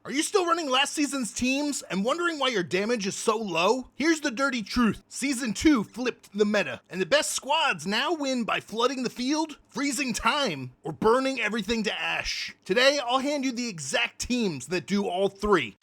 Are you still running last season's teams and wondering why your damage is so low? Here's the dirty truth. Season 2 flipped the meta, and the best squads now win by flooding the field, freezing time, or burning everything to ash. Today, I'll hand you the exact teams that do all three.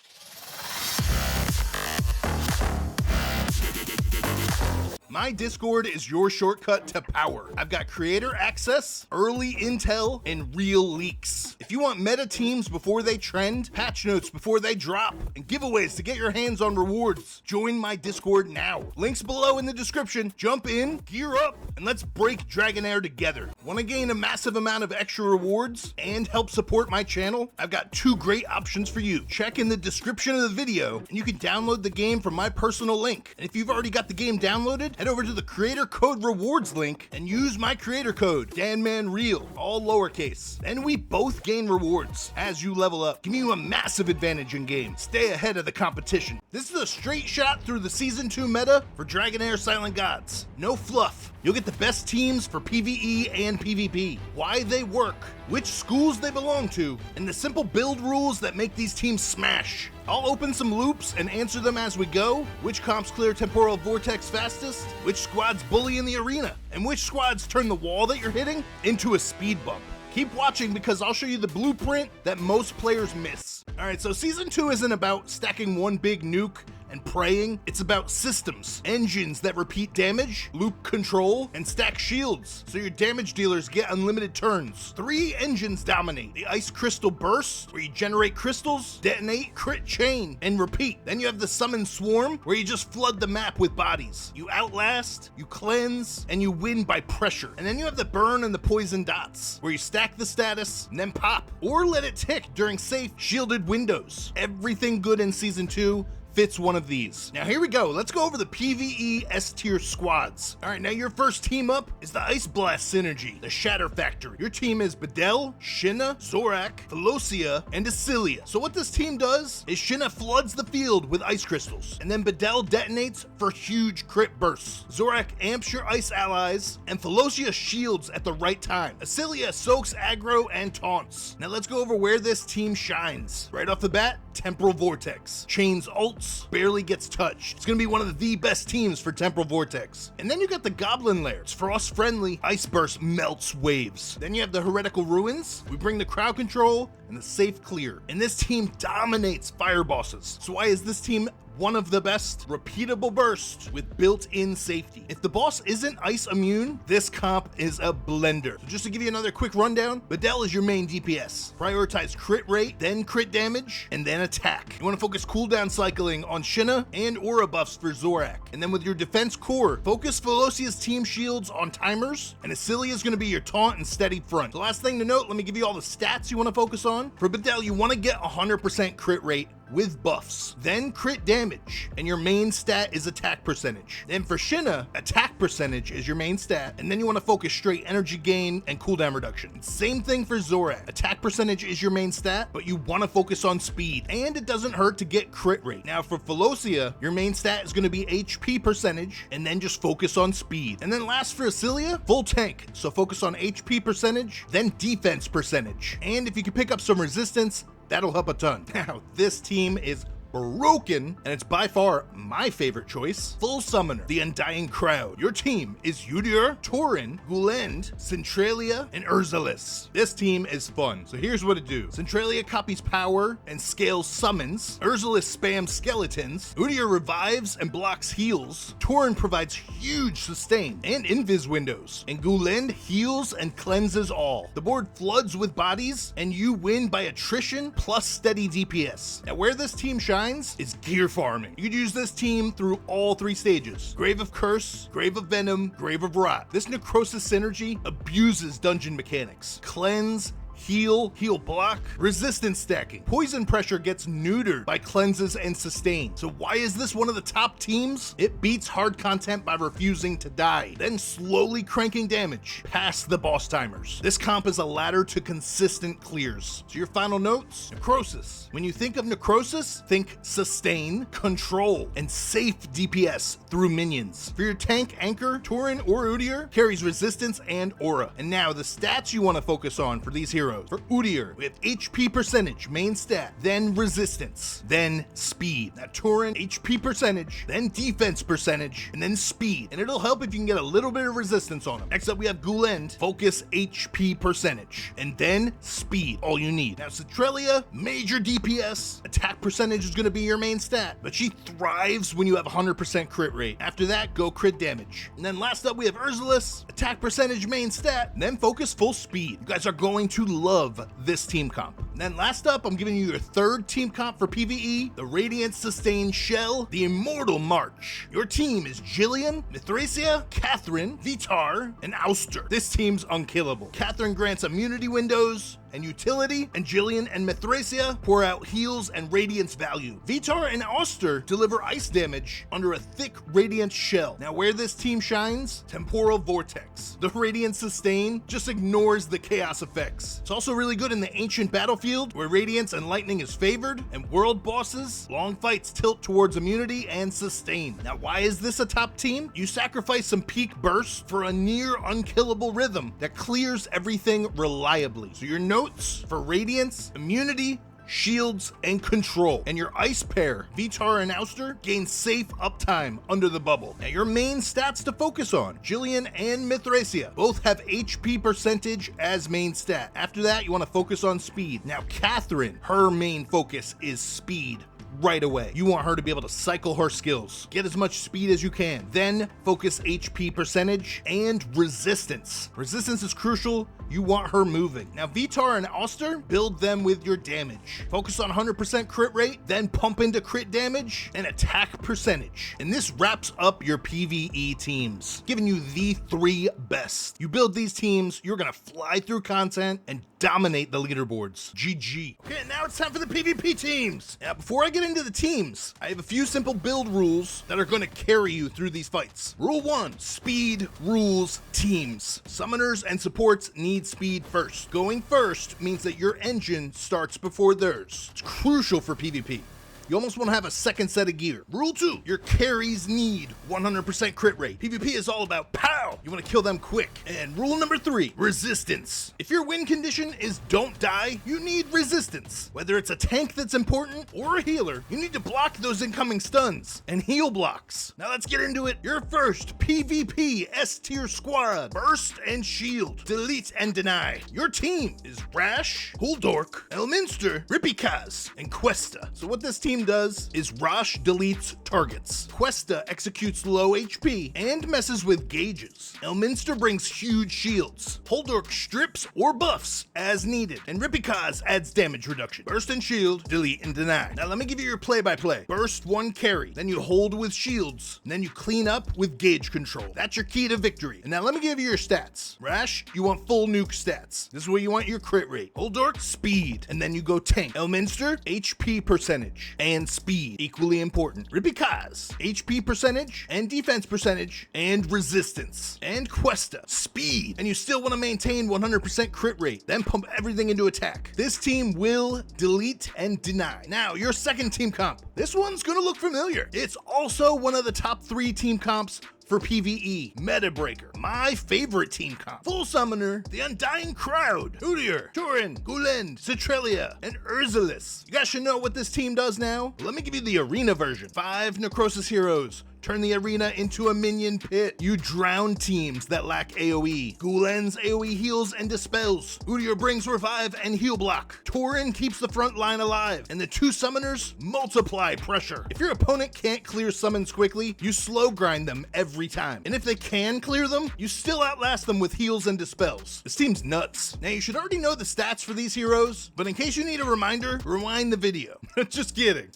My Discord is your shortcut to power. I've got creator access, early intel, and real leaks. If you want meta teams before they trend, patch notes before they drop, and giveaways to get your hands on rewards, join my Discord now. Links below in the description. Jump in, gear up, and let's break Dragonheir together. Want to gain a massive amount of extra rewards and help support my channel? I've got two great options for you. Check in the description of the video, and you can download the game from my personal link. And if you've already got the game downloaded, head over to the creator code rewards link and use my creator code, DanManReal, all lowercase. Then we both gain rewards as you level up, giving you a massive advantage in game. Stay ahead of the competition. This is a straight shot through the Season 2 meta for Dragonheir Silent Gods. No fluff. You'll get the best teams for PvE and PvP, why they work, which schools they belong to, and the simple build rules that make these teams smash. I'll open some loops and answer them as we go. Which comps clear Temporal Vortex fastest? Which squads bully in the arena? And which squads turn the wall that you're hitting into a speed bump? Keep watching because I'll show you the blueprint that most players miss. Alright, so Season 2 isn't about stacking one big nuke and praying. It's about systems, engines that repeat damage, loop control, and stack shields, so your damage dealers get unlimited turns. 3 engines dominate: the Ice Crystal Burst, where you generate crystals, detonate, crit chain, and repeat. Then you have the Summon Swarm, where you just flood the map with bodies. You outlast, you cleanse, and you win by pressure. And then you have the Burn and the Poison Dots, where you stack the status and then pop, or let it tick during safe, shielded windows. Everything good in Season 2 fits one of these. Now here we go. Let's go over the PvE S tier squads. All right, now your first team up is the Ice Blast Synergy, the Shatter Factory. Your team is Bedell, Shinna, Zorak, Velocia, and Asilia. So what this team does is Shinna floods the field with ice crystals, and then Bedell detonates for huge crit bursts. Zorak amps your ice allies, and Velocia shields at the right time. Asilia soaks aggro and taunts. Now let's go over where this team shines. Right off the bat, Temporal Vortex. Chains ults, barely gets touched. It's gonna be one of the best teams for Temporal Vortex. And then you got the Goblin Lair. It's frost friendly. Ice Burst melts waves. Then you have the Heretical Ruins. We bring the crowd control and the safe clear. And this team dominates fire bosses. So why is this team one of the best? Repeatable burst with built-in safety. If the boss isn't ice immune, this comp is a blender. So just to give you another quick rundown, Bedell is your main DPS. Prioritize crit rate, then crit damage, and then attack. You want to focus cooldown cycling on Shinna and aura buffs for Zorak. And then with your defense core, focus Velocia's team shields on timers, and Asilia is going to be your taunt and steady front. The last thing to note, let me give you all the stats you want to focus on. For Bedell, you want to get 100% crit rate with buffs, then crit damage, and your main stat is attack percentage. Then for Shinna, attack percentage is your main stat, and then you want to focus straight energy gain and cooldown reduction. Same thing for Zorak. Attack percentage is your main stat, but you want to focus on speed, and it doesn't hurt to get crit rate. Now for Velocia, your main stat is going to be HP percentage, and then just focus on speed. And then last for Asilia, full tank, so focus on HP percentage, then defense percentage. And if you can pick up some resistance, that'll help a ton. Now, this team is broken, and it's by far my favorite choice. Full Summoner, the Undying Crowd. Your team is Udyr, Tauren, Gulend, Centralia, and Urzalis. This team is fun, so here's what it do. Centralia copies power and scales summons. Urzalis spams skeletons. Udyr revives and blocks heals. Tauren provides huge sustain and invis windows. And Gulend heals and cleanses all. The board floods with bodies, and you win by attrition plus steady DPS. Now where this team shines is gear farming. You could use this team through all 3 stages: Grave of Curse, Grave of Venom, Grave of Rot. This Necrosis synergy abuses dungeon mechanics. Cleanse, heal, heal block, resistance stacking. Poison pressure gets neutered by cleanses and sustain. So why is this one of the top teams? It beats hard content by refusing to die, then slowly cranking damage past the boss timers. This comp is a ladder to consistent clears. So your final notes: Necrosis. When you think of Necrosis, think sustain, control, and safe DPS through minions. For your tank, Anchor, Tauren, or Udyr carries resistance and aura. And now the stats you want to focus on for these heroes. heroes. For Udyr, we have HP percentage, main stat, then resistance, then speed. Now Tauren, HP percentage, then defense percentage, and then speed. And it'll help if you can get a little bit of resistance on them. Next up, we have Goblin, focus, HP percentage, and then speed, all you need. Now Centralia, major DPS, attack percentage is gonna be your main stat, but she thrives when you have 100% crit rate. After that, go crit damage. And then last up, we have Ursulus, attack percentage, main stat, and then focus, full speed. You guys are going to love this team comp. And then last up, I'm giving you your third team comp for PvE, the Radiance Sustained Shell, the Immortal March. Your team is Jillian, Mithracia, Catherine, Vitar, and Ouster. This team's unkillable. Catherine grants immunity windows and utility, and Jillian and Mithracia pour out heals and radiance value. Vitar and Ouster deliver ice damage under a thick radiance shell. Now where this team shines, Temporal Vortex. The Radiance Sustain just ignores the chaos effects. It's also really good in the ancient battlefield where radiance and lightning is favored, and world bosses, long fights tilt towards immunity and sustain. Now why is this a top team? You sacrifice some peak bursts for a near unkillable rhythm that clears everything reliably. So your notes for radiance, immunity, shields, and control. And your ice pair, Vitar and Ouster, gain safe uptime under the bubble. Now your main stats to focus on, Jillian and Mithracia both have HP percentage as main stat. After that, you want to focus on speed. Now Catherine, her main focus is speed. Right away. You want her to be able to cycle her skills. Get as much speed as you can. Then focus HP percentage and resistance. Resistance is crucial. You want her moving. Now Vitar and Ouster, build them with your damage. Focus on 100% crit rate, then pump into crit damage and attack percentage. And this wraps up your PvE teams, giving you the three best. You build these teams, you're gonna fly through content and dominate the leaderboards. GG. Okay, now it's time for the PvP teams. Now, before I get into the teams, I have a few simple build rules that are going to carry you through these fights. Rule 1, speed rules teams. Summoners and supports need speed first. Going first means that your engine starts before theirs. It's crucial for PvP. You almost want to have a second set of gear. Rule 2, your carries need 100% crit rate. PvP is all about pow. You want to kill them quick. And rule number 3, resistance. If your win condition is don't die, you need resistance. Whether it's a tank that's important or a healer, you need to block those incoming stuns and heal blocks. Now let's get into it. Your first PvP S tier squad, burst and shield, delete and deny. Your team is Rash, Huldork, Elminster, Rippykaz, and Questa. So what this team does is Rash deletes targets. Questa executes low HP and messes with gauges. Elminster brings huge shields. Huldork strips or buffs as needed. And Rippykaz adds damage reduction. Burst and shield, delete and deny. Now let me give you your play-by-play. Burst 1 carry, then you hold with shields, and then you clean up with gauge control. That's your key to victory. And now let me give you your stats. Rash, you want full nuke stats. This is where you want your crit rate. Huldork, speed, and then you go tank. Elminster, HP percentage and speed, equally important. Rippykaz, HP percentage and defense percentage and resistance. And Questa, speed, and you still want to maintain 100% crit rate, then pump everything into attack. This team will delete and deny. Now, your second team comp. This one's gonna look familiar. It's also one of the top 3 team comps for PvE, Meta Breaker, my favorite team comp. Full Summoner, the Undying Crowd, Udyr, Tauren, Goblin, Centralia, and Ursulus. You guys should know what this team does now. Let me give you the arena version. 5 Necrosis heroes. Turn the arena into a minion pit. You drown teams that lack AoE. Goblin's AoE heals and dispels. Udyr brings revive and heal block. Tauren keeps the front line alive. And the 2 summoners multiply pressure. If your opponent can't clear summons quickly, you slow grind them every time. And if they can clear them, you still outlast them with heals and dispels. This team's nuts. Now you should already know the stats for these heroes, but in case you need a reminder, rewind the video. Just kidding.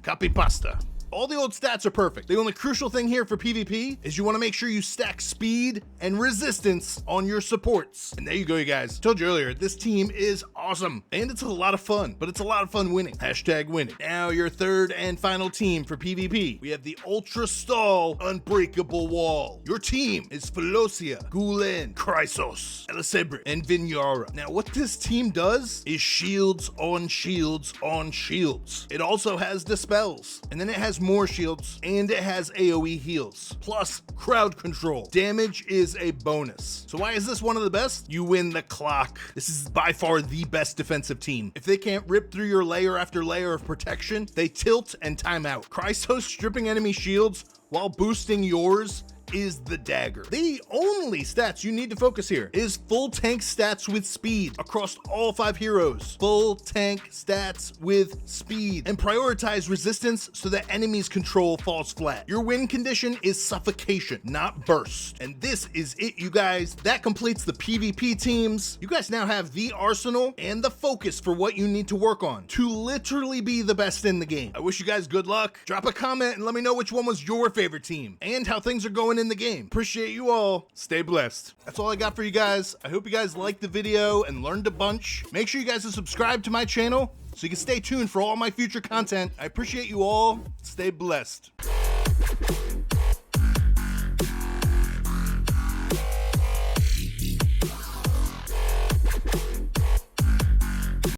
Copy pasta. All the old stats are perfect. The only crucial thing here for PvP is you want to make sure you stack speed and resistance on your supports. And there you go, you guys. I told you earlier, this team is awesome. And it's a lot of fun, but it's a lot of fun winning. Hashtag winning. Now your third and final team for PvP. We have the Ultra Stall Unbreakable Wall. Your team is Philosia, Goblin, Chrysos, Elisebre, and Vinyara. Now what this team does is shields on shields on shields. It also has dispels. And then it has more shields, and it has AoE heals, plus crowd control. Damage is a bonus. So why is this one of the best? You win the clock. This is by far the best defensive team. If they can't rip through your layer after layer of protection, they tilt and time out. Chrysos stripping enemy shields while boosting yours is the dagger. The only stats you need to focus here is full tank stats with speed across all 5 heroes. Full tank stats with speed, and prioritize resistance so that enemies' control falls flat. Your win condition is suffocation, not burst. And this is it, you guys. That completes the PvP teams. You guys now have the arsenal and the focus for what you need to work on to literally be the best in the game. I wish you guys good luck. Drop a comment and let me know which one was your favorite team and how things are going in the game. Appreciate you all. Stay blessed. That's all I got for you guys. I hope you guys liked the video and learned a bunch. Make sure you guys are subscribed to my channel so you can stay tuned for all my future content. I appreciate you all. Stay blessed.